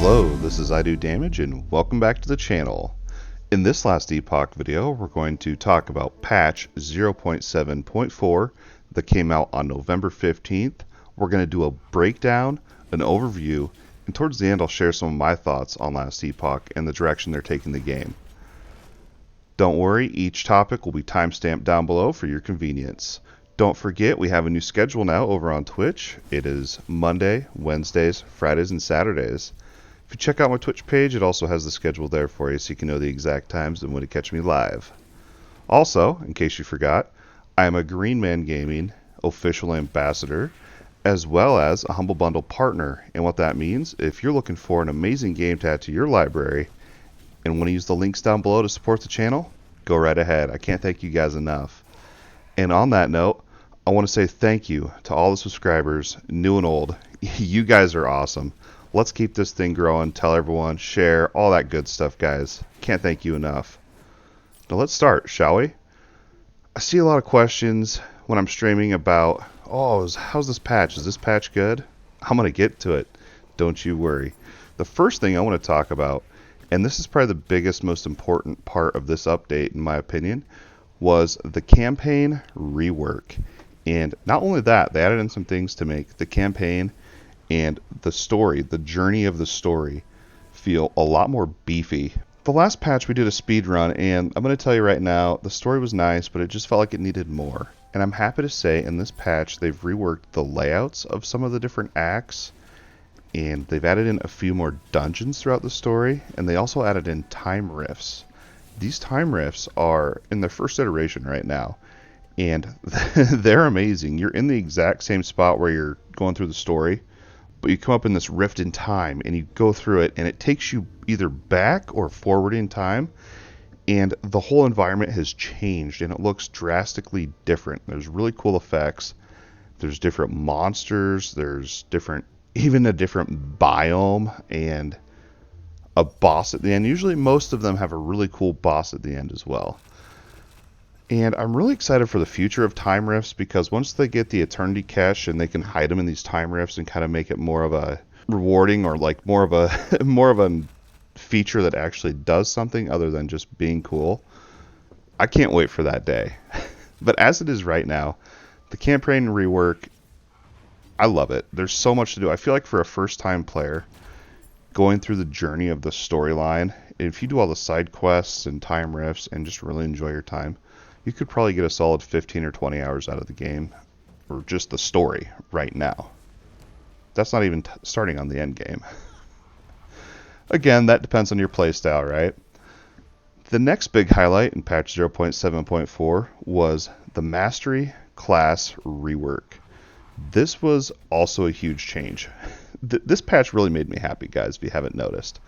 Hello, this is I Do Damage and welcome back to the channel. In this last Epoch video, we're going to talk about patch 0.7.4 that came out on November 15th. We're going to do a breakdown, an overview, and towards the end I'll share some of my thoughts on last Epoch and the direction they're taking the game. Don't worry, each topic will be timestamped down below for your convenience. Don't forget, we have a new schedule now over on Twitch. It is Monday, Wednesdays, Fridays, and Saturdays. If you check out my Twitch page, it also has the schedule there for you so you can know the exact times and when to catch me live. Also, in case you forgot, I am a Green Man Gaming official ambassador, as well as a Humble Bundle partner. And what that means, if you're looking for an amazing game to add to your library and want to use the links down below to support the channel, go right ahead. I can't thank you guys enough. And on that note, I want to say thank you to all the subscribers, new and old. You guys are awesome. Let's keep this thing growing. Tell everyone, share, all that good stuff, guys. Can't thank you enough. Now let's start, shall we? I see a lot of questions when I'm streaming about, how's this patch? Is this patch good? I'm going to get to it. Don't you worry. The first thing I want to talk about, and this is probably the biggest, most important part of this update, in my opinion, was the campaign rework. And not only that, they added in some things to make the campaign and the story, the journey of the story, feel a lot more beefy. The last patch we did a speed run, and I'm going to tell you right now, the story was nice, but it just felt like it needed more. And I'm happy to say in this patch they've reworked the layouts of some of the different acts, and they've added in a few more dungeons throughout the story, and they also added in time rifts. These time rifts are in their first iteration right now, and they're amazing. You're in the exact same spot where you're going through the story, but you come up in this rift in time, and you go through it, and it takes you either back or forward in time, and the whole environment has changed, and it looks drastically different. There's really cool effects. There's different monsters. There's even a different biome, and a boss at the end. Usually most of them have a really cool boss at the end as well. And I'm really excited for the future of time rifts, because once they get the eternity cache and they can hide them in these time rifts and kind of make it more of a rewarding, or like more of a feature that actually does something other than just being cool. I can't wait for that day. But as it is right now, the campaign rework, I love it. There's so much to do. I feel like for a first time player, going through the journey of the storyline, if you do all the side quests and time rifts and just really enjoy your time, you could probably get a solid 15 or 20 hours out of the game, or just the story right now. That's not even starting on the end game. Again, that depends on your playstyle, right? The next big highlight in patch 0.7.4 was the Mastery class rework. This was also a huge change. This patch really made me happy, guys, if you haven't noticed.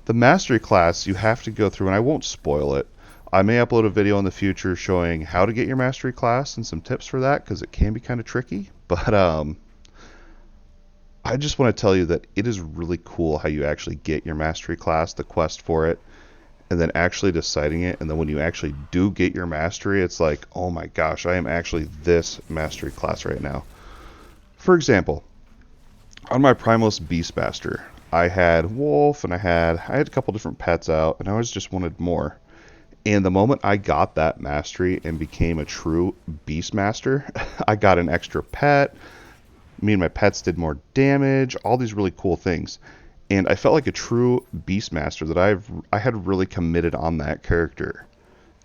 The Mastery class, you have to go through, and I won't spoil it. I may upload a video in the future showing how to get your Mastery class and some tips for that, because it can be kind of tricky. But I just want to tell you that it is really cool how you actually get your Mastery class, the quest for it, and then actually deciding it. And then when you actually do get your Mastery, it's like, oh my gosh, I am actually this Mastery class right now. For example, on my Primalist Beastmaster, I had Wolf, and I had a couple different pets out, and I always just wanted more. And the moment I got that mastery and became a true Beastmaster, I got an extra pet. Me and my pets did more damage, all these really cool things. And I felt like a true Beastmaster, that I had really committed on that character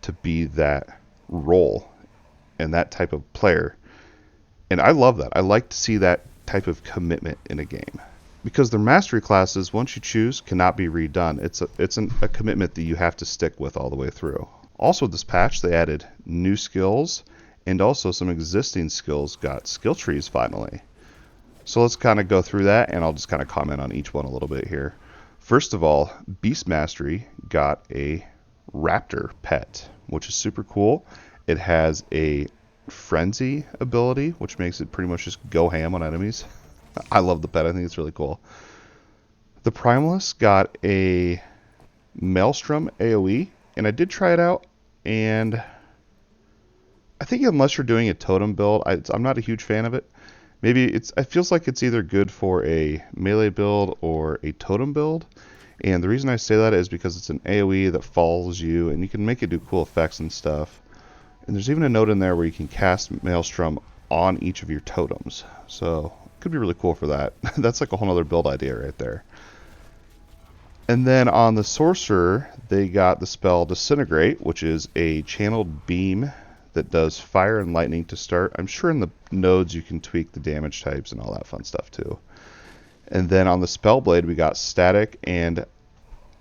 to be that role and that type of player. And I love that. I like to see that type of commitment in a game, because their mastery classes, once you choose, cannot be redone. It's a commitment that you have to stick with all the way through. Also, this patch, they added new skills, and also some existing skills got skill trees finally. So let's kind of go through that, and I'll just kind of comment on each one a little bit here. First of all, Beast Mastery got a raptor pet, which is super cool. It has a frenzy ability, which makes it pretty much just go ham on enemies. I love the pet. I think it's really cool. The Primalist got a Maelstrom AoE, and I did try it out, and I think unless you're doing a totem build, I'm not a huge fan of it. it feels like it's either good for a melee build or a totem build. And the reason I say that is because it's an AoE that follows you, and you can make it do cool effects and stuff. And there's even a note in there where you can cast Maelstrom on each of your totems. So it could be really cool for that. That's like a whole other build idea right there. And then on the Sorcerer, they got the spell Disintegrate, which is a channeled beam that does fire and lightning to start. I'm sure in the nodes you can tweak the damage types and all that fun stuff too. And then on the Spellblade, we got Static, and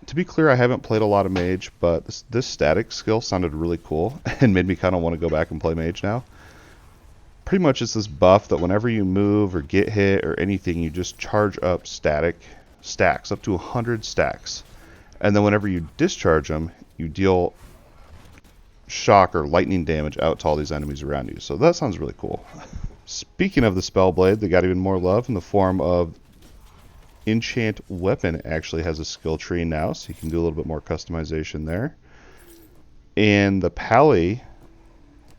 to be clear, I haven't played a lot of Mage, but this Static skill sounded really cool and made me kind of want to go back and play Mage now. Pretty much it's this buff that whenever you move or get hit or anything, you just charge up static stacks, up to 100 stacks. And then whenever you discharge them, you deal shock or lightning damage out to all these enemies around you. So that sounds really cool. Speaking of the Spellblade, they got even more love in the form of Enchant Weapon actually has a skill tree now, so you can do a little bit more customization there. And the Pally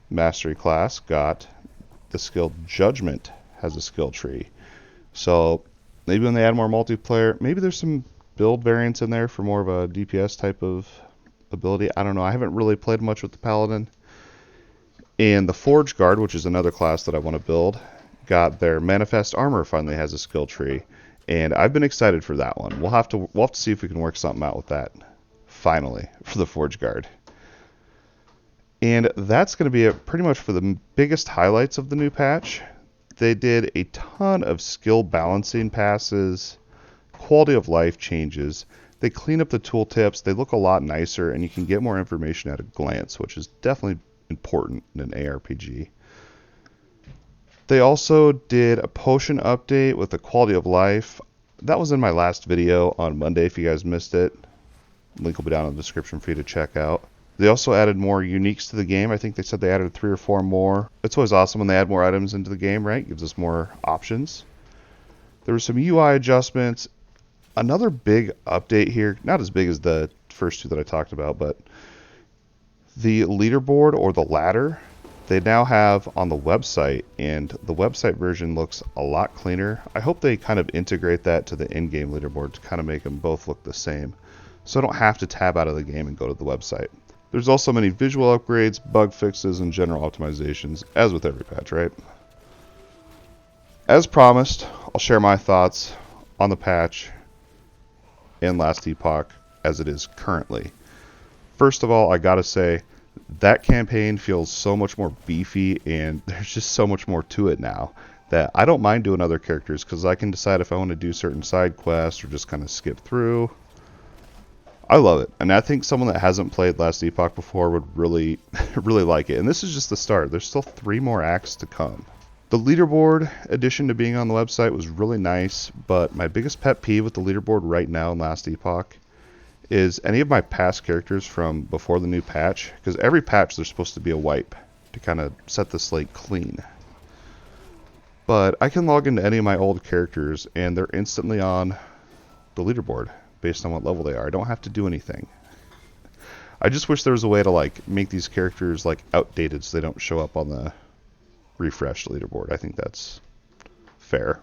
Mastery class got the skill Judgment has a skill tree. So maybe when they add more multiplayer, maybe there's some build variants in there for more of a DPS type of ability. I don't know. I haven't really played much with the Paladin. And the Forge Guard, which is another class that I want to build, got their Manifest Armor finally has a skill tree. And I've been excited for that one. We'll have to see if we can work something out with that finally for the Forge Guard. And that's going to be it pretty much for the biggest highlights of the new patch. They did a ton of skill balancing passes, quality of life changes. They clean up the tooltips. They look a lot nicer, and you can get more information at a glance, which is definitely important in an ARPG. They also did a potion update with the quality of life. That was in my last video on Monday if you guys missed it. Link will be down in the description for you to check out. They also added more uniques to the game. I think they said they added 3 or 4 more. It's always awesome when they add more items into the game, right? Gives us more options. There were some UI adjustments. Another big update here, not as big as the first 2 that I talked about, but the leaderboard or the ladder, they now have on the website, and the website version looks a lot cleaner. I hope they kind of integrate that to the in-game leaderboard to kind of make them both look the same, so I don't have to tab out of the game and go to the website. There's also many visual upgrades, bug fixes, and general optimizations, as with every patch, right? As promised, I'll share my thoughts on the patch and Last Epoch as it is currently. First of all, I gotta say, that campaign feels so much more beefy, and there's just so much more to it now that I don't mind doing other characters because I can decide if I want to do certain side quests or just kind of skip through. I love it, and I think someone that hasn't played Last Epoch before would really, really like it. And this is just the start. There's still 3 more acts to come. The leaderboard addition to being on the website was really nice, but my biggest pet peeve with the leaderboard right now in Last Epoch is any of my past characters from before the new patch, because every patch there's supposed to be a wipe to kind of set the slate clean. But I can log into any of my old characters, and they're instantly on the leaderboard based on what level they are. I don't have to do anything. I just wish there was a way to like make these characters like outdated so they don't show up on the refreshed leaderboard. I think that's fair.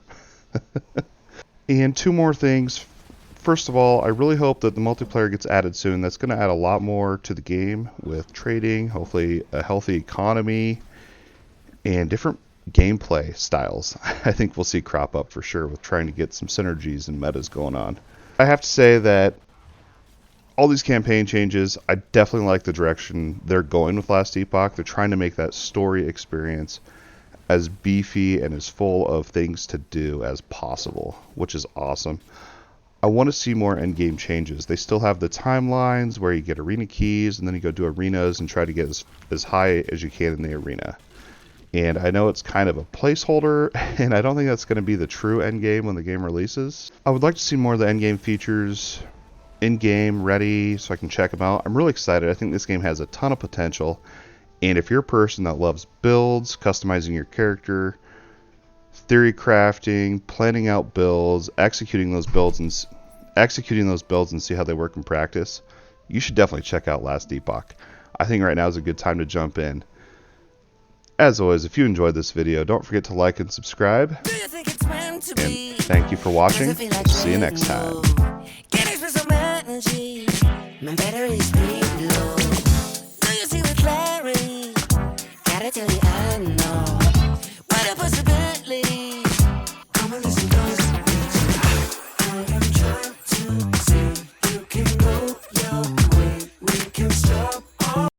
And 2 more things. First of all, I really hope that the multiplayer gets added soon. That's going to add a lot more to the game with trading, hopefully a healthy economy, and different gameplay styles. I think we'll see crop up for sure with trying to get some synergies and metas going on. I have to say that all these campaign changes, I definitely like the direction they're going with Last Epoch. They're trying to make that story experience as beefy and as full of things to do as possible, which is awesome. I want to see more endgame changes. They still have the timelines where you get arena keys and then you go do arenas and try to get as high as you can in the arena. And I know it's kind of a placeholder, and I don't think that's going to be the true endgame when the game releases. I would like to see more of the endgame features in-game ready so I can check them out. I'm really excited. I think this game has a ton of potential. And if you're a person that loves builds, customizing your character, theory crafting, planning out builds, executing those builds and see how they work in practice, you should definitely check out Last Epoch. I think right now is a good time to jump in. As always, if you enjoyed this video, don't forget to like and subscribe. And thank you for watching. We'll see you next time. My battery's pretty low. Do you see the clarity? Gotta tell you.